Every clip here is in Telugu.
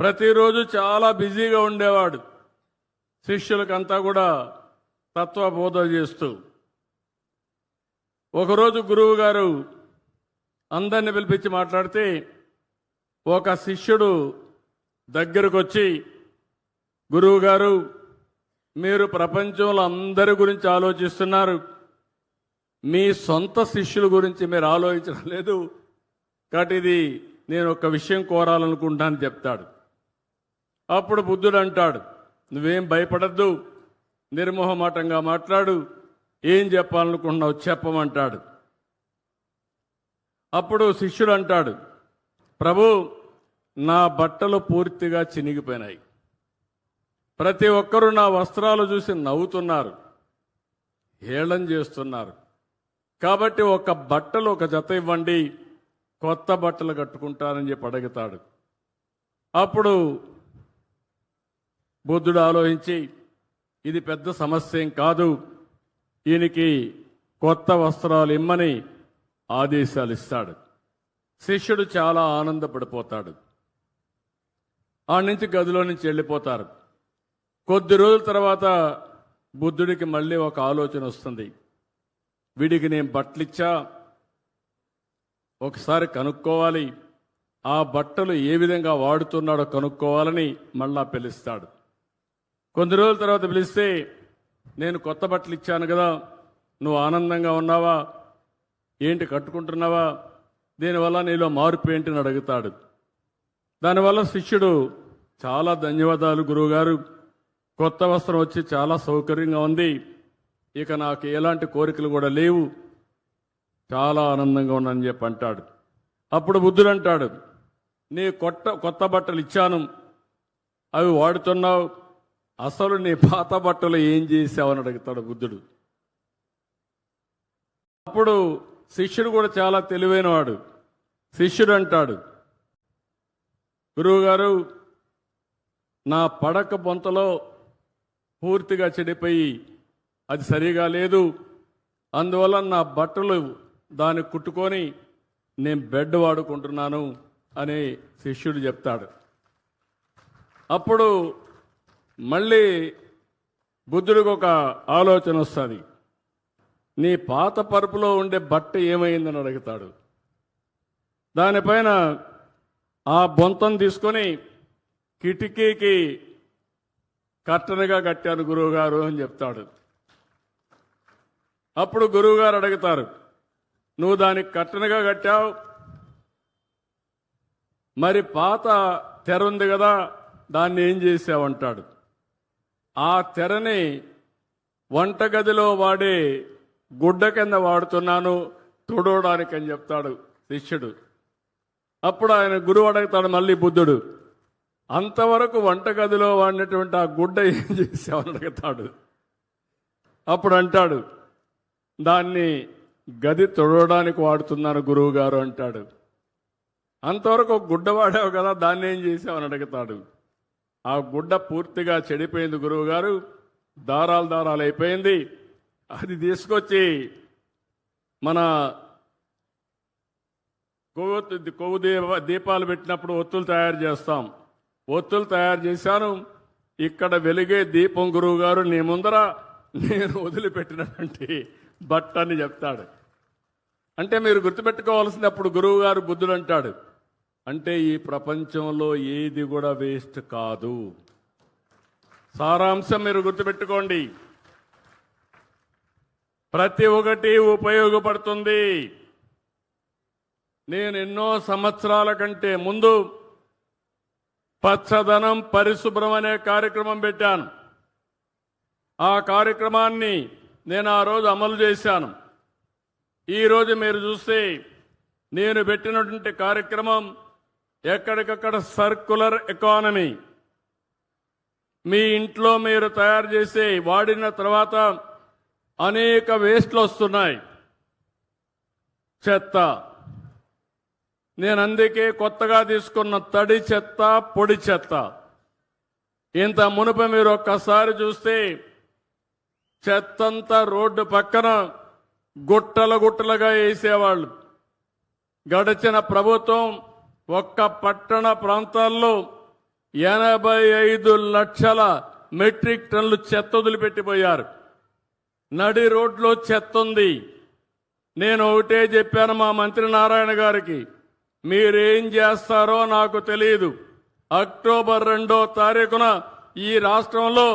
ప్రతిరోజు చాలా బిజీగా ఉండేవాడు. శిష్యులకంతా కూడా తత్వబోధ చేస్తూ. ఒకరోజు గురువు గారు అందరిని పిలిపించి మాట్లాడితే ఒక శిష్యుడు దగ్గరకు వచ్చి, గురువు గారు, మీరు ప్రపంచంలో అందరి గురించి ఆలోచిస్తున్నారు, మీ సొంత శిష్యుల గురించి మీరు ఆలోచించడం లేదు, కాబట్టి ఇది నేను ఒక విషయం కోరాలనుకుంటాను చెప్తాడు. అప్పుడు బుద్ధుడు అంటాడు, నువ్వేం భయపడద్దు, నిర్మోహమాటంగా మాట్లాడు, ఏం చెప్పాలనుకుంటున్నావు చెప్పమంటాడు. అప్పుడు శిష్యుడు అంటాడు, ప్రభు, నా బట్టలు పూర్తిగా చినిగిపోయినాయి, ప్రతి ఒక్కరూ నా వస్త్రాలు చూసి నవ్వుతున్నారు, హేళన చేస్తున్నారు, కాబట్టి ఒక జత ఇవ్వండి, కొత్త బట్టలు కట్టుకుంటానని చెప్పి అడుగుతాడు. అప్పుడు బుద్ధుడు ఆలోచించి, ఇది పెద్ద సమస్య ఏం కాదు, ఈయనకి కొత్త వస్త్రాలు ఇమ్మని ఆదేశాలు ఇస్తాడు. శిష్యుడు చాలా ఆనందపడిపోతాడు. ఆ నుంచి గదిలో నుంచి వెళ్ళిపోతారు. కొద్ది రోజుల తర్వాత బుద్ధుడికి మళ్ళీ ఒక ఆలోచన వస్తుంది. వీడికి నేను బట్టలిచ్చా, ఒకసారి కనుక్కోవాలి, ఆ బట్టలు ఏ విధంగా వాడుతున్నాడో కనుక్కోవాలని మళ్ళా పిలుస్తాడు. కొన్ని రోజుల తర్వాత పిలిస్తే, నేను కొత్త బట్టలు ఇచ్చాను కదా, నువ్వు ఆనందంగా ఉన్నావా, ఏంటి కట్టుకుంటున్నావా, దీనివల్ల నీలో మార్పు ఏంటిని అడుగుతాడు. దానివల్ల శిష్యుడు, చాలా ధన్యవాదాలు గురువుగారు, కొత్త వస్త్రం వచ్చి చాలా సౌకర్యంగా ఉంది, ఇక నాకు ఎలాంటి కోరికలు కూడా లేవు, చాలా ఆనందంగా ఉన్నానని చెప్పి అంటాడు. అప్పుడు బుద్ధుడు అంటాడు, నీ కొత్త బట్టలు ఇచ్చాను, అవి వాడుతున్నావు, అసలు నీ పాత బట్టలు ఏం చేసావని అడుగుతాడు బుద్ధుడు. అప్పుడు శిష్యుడు కూడా చాలా తెలివైనవాడు. శిష్యుడు అంటాడు, గురువుగారు, నా పడక బొంతలో పూర్తిగా చెడిపోయి అది సరిగా లేదు, అందువల్ల నా బట్టలు దాన్ని కుట్టుకొని నేను బెడ్ వాడుకుంటున్నాను అని శిష్యుడు చెప్తాడు. అప్పుడు మళ్ళీ బుద్ధుడికి ఒక ఆలోచన వస్తుంది. నీ పాత పరుపులో ఉండే బట్ట ఏమైందని అడుగుతాడు. దానిపైన ఆ బొంతం తీసుకొని కిటికీకి కట్టనగా కట్టాను గురువుగారు అని చెప్తాడు. అప్పుడు గురువుగారు అడుగుతారు, నువ్వు దానికి కట్టనగా కట్టావు, మరి పాత తెర ఉంది కదా, దాన్ని ఏం చేసావంటాడు. ఆ తెరని వంటగదిలో వాడే గుడ్డ కింద వాడుతున్నాను తుడవడానికి అని చెప్తాడు శిష్యుడు. అప్పుడు ఆయన గురువు అడుగుతాడు మళ్ళీ బుద్ధుడు, అంతవరకు వంటగదిలో వాడినటువంటి ఆ గుడ్డ ఏం చేసావని అడుగుతాడు. అప్పుడు అంటాడు, దాన్ని గది తుడవడానికి వాడుతున్నాను గురువు గారు అంటాడు. అంతవరకు ఒక గుడ్డ వాడావు కదా, దాన్ని ఏం చేసావని అడుగుతాడు. ఆ గుడ్డ పూర్తిగా చెడిపోయింది గురువు గారు, దారాలు అయిపోయింది, అది తీసుకొచ్చి మన కొవ్వు దీపాలు పెట్టినప్పుడు ఒత్తులు తయారు చేస్తాం, ఒత్తులు తయారు చేశాను, ఇక్కడ వెలిగే దీపం గురువు గారు నీ ముందర నేను వదిలిపెట్టినటువంటి బట్ట అని చెప్తాడు. అంటే మీరు గుర్తుపెట్టుకోవాల్సింది, అప్పుడు గురువు గారు బుద్ధుడు అంటాడు, అంటే ఈ ప్రపంచంలో ఏది కూడా వేస్ట్ కాదు. సారాంశం మీరు గుర్తుపెట్టుకోండి, ప్రతి ఒక్కటి ఉపయోగపడుతుంది. నేను ఎన్నో సంవత్సరాల కంటే ముందు పచ్చదనం పరిశుభ్రం అనే కార్యక్రమం పెట్టాను. ఆ కార్యక్రమాన్ని నేను ఆ రోజు అమలు చేశాను. ఈరోజు మీరు చూస్తే నేను పెట్టినటువంటి కార్యక్రమం ఎక్కడికక్కడ సర్క్యులర్ ఎకానమీ. మీ ఇంట్లో మీరు తయారు చేసి వాడిన తర్వాత అనేక వేస్ట్లు వస్తున్నాయి, చెత్త. నేను అందుకే కొత్తగా తీసుకున్న తడి చెత్త, పొడి చెత్త. ఇంత మునుపు మీరు ఒక్కసారి చూస్తే చెత్తంతా రోడ్డు పక్కన గుట్టలుగా వేసేవాళ్ళు. గడిచిన ప్రభుత్వం ఒక్క పట్టణ ప్రాంతాల్లో 85 లక్షల మెట్రిక్ టన్నులు చెత్త వదిలిపెట్టిపోయారు. నడి రోడ్లో చెత్త ఉంది. నేను ఒకటే చెప్పాను మా మంత్రి నారాయణ గారికి, మీరేం చేస్తారో నాకు తెలియదు. అక్టోబర్ 2వ తారీఖున ఈ రాష్ట్రంలో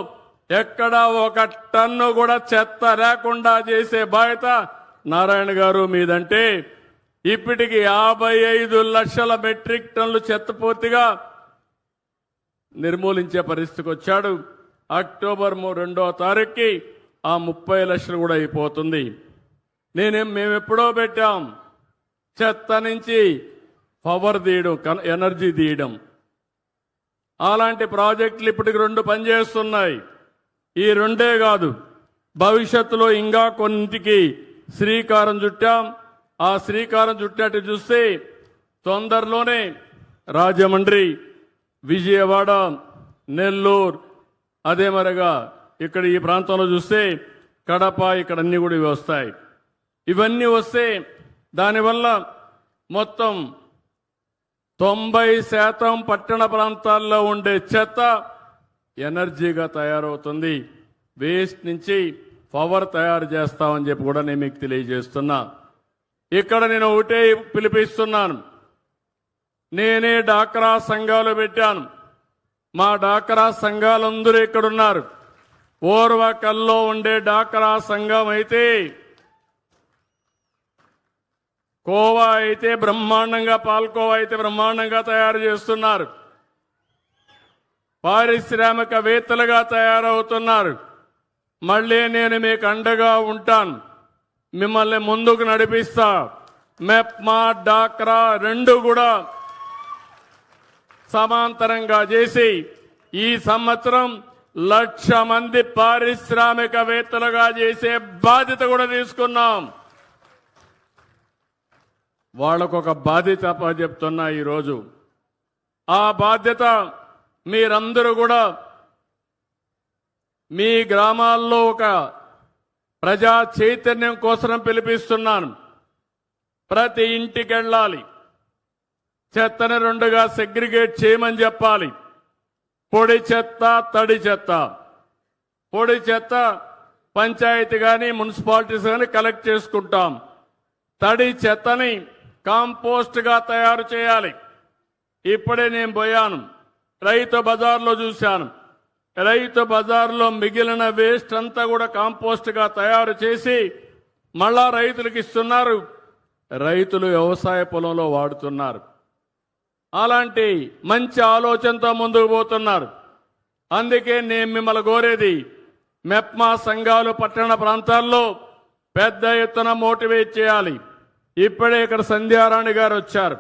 ఎక్కడా 1 టన్ను కూడా చెత్త లేకుండా చేసే బాధ్యత నారాయణ గారు మీదంటే, ఇప్పటికి 55 లక్షల మెట్రిక్ టన్నులు చెత్త పూర్తిగా నిర్మూలించే పరిస్థితికి వచ్చాడు. అక్టోబర్ 2వ తారీఖుకి ఆ 30 లక్షలు కూడా అయిపోతుంది. మేము ఎప్పుడో పెట్టాం చెత్త నుంచి పవర్ తీయడం, ఎనర్జీ తీయడం. అలాంటి ప్రాజెక్టులు ఇప్పటికి 2 పనిచేస్తున్నాయి. ఈ 2 కాదు, భవిష్యత్తులో ఇంకా కొన్నింటికి శ్రీకారం చుట్టాం. ఆ శ్రీకారం చుట్టినట్టు చూస్తే తొందరలోనే రాజమండ్రి, విజయవాడ, నెల్లూరు, అదే మరిగా ఇక్కడ ఈ ప్రాంతంలో చూస్తే కడప, ఇక్కడ అన్ని కూడా ఇవి వస్తాయి. ఇవన్నీ వస్తే దానివల్ల మొత్తం 90% పట్టణ ప్రాంతాల్లో ఉండే చెత్త ఎనర్జీగా తయారవుతుంది. వేస్ట్ నుంచి పవర్ తయారు చేస్తామని చెప్పి కూడా నేను మీకు తెలియజేస్తున్నా. ఇక్కడ నేను ఒకటే పిలిపిస్తున్నాను. నేనే డాక్రా సంఘాలు పెట్టాను. మా డాక్రా సంఘాలందరూ ఇక్కడున్నారు. ఓర్వకల్లో ఉండే డాక్రా సంఘం అయితే, కోవా అయితే బ్రహ్మాండంగా, పాల్కోవా అయితే బ్రహ్మాండంగా తయారు చేస్తున్నారు. పారిశ్రామికవేత్తలుగా తయారవుతున్నారు. మళ్ళీ నేను మీకు అండగా ఉంటాను, మిమ్మల్ని ముందుకు నడిపిస్తా. మెప్మా, డాక్రా 2 కూడా సమాంతరంగా చేసి ఈ సంవత్సరం 1,00,000 మంది పారిశ్రామికవేత్తలుగా చేసే బాధ్యత కూడా తీసుకున్నాం. వాళ్ళకొక బాధ్యత చెప్తున్నా ఈరోజు. ఆ బాధ్యత మీరందరూ కూడా మీ గ్రామాల్లో ఒక ప్రజా చైతన్యం కోసం పిలిపిస్తున్నాను. ప్రతి ఇంటికి వెళ్ళాలి, చెత్తని 2గా సెగ్రిగేట్ చేయమని చెప్పాలి. పొడి చెత్త, తడి చెత్త. పొడి చెత్త పంచాయతీ కానీ మున్సిపాలిటీస్ కానీ కలెక్ట్ చేసుకుంటాం. తడి చెత్తని కాంపోస్ట్ గా తయారు చేయాలి. ఇప్పుడే నేను పోయాను, రైతు బజార్లో చూశాను. రైతు బజార్లో మిగిలిన వేస్ట్ అంతా కూడా కాంపోస్ట్ గా తయారు చేసి మళ్ళా రైతులకు ఇస్తున్నారు. రైతులు వ్యవసాయ పొలంలో వాడుతున్నారు. అలాంటి మంచి ఆలోచనతో ముందుకు పోతున్నారు. అందుకే నేను మిమ్మల్ని కోరేది, మెప్మా సంఘాలు పట్టణ ప్రాంతాల్లో పెద్ద ఎత్తున మోటివేట్ చేయాలి. ఇప్పుడే ఇక్కడ సంధ్యారాణి గారు వచ్చారు.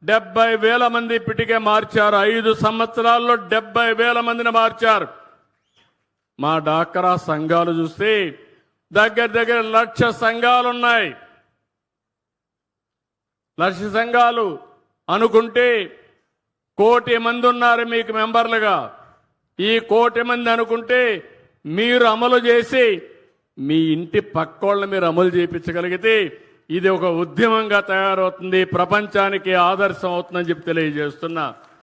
70,000 మంది ఇప్పటికే మార్చారు. 5 సంవత్సరాల్లో 70,000 మందిని మార్చారు. మా డాక్రా సంఘాలు చూస్తే దగ్గర 1,00,000 సంఘాలున్నాయి. 1,00,000 సంఘాలు అనుకుంటే 1,00,00,000 మంది ఉన్నారు మీకు మెంబర్లుగా. ఈ 1,00,00,000 మంది అనుకుంటే మీరు అమలు చేసి మీ ఇంటి పక్కోళ్ళని మీరు అమలు చేయించగలిగితే ఇది ఒక ఉద్యమంగా తయారవుతుంది, ప్రపంచానికి ఆదర్శం అవుతుందని చెప్పి తెలియజేస్తున్నా.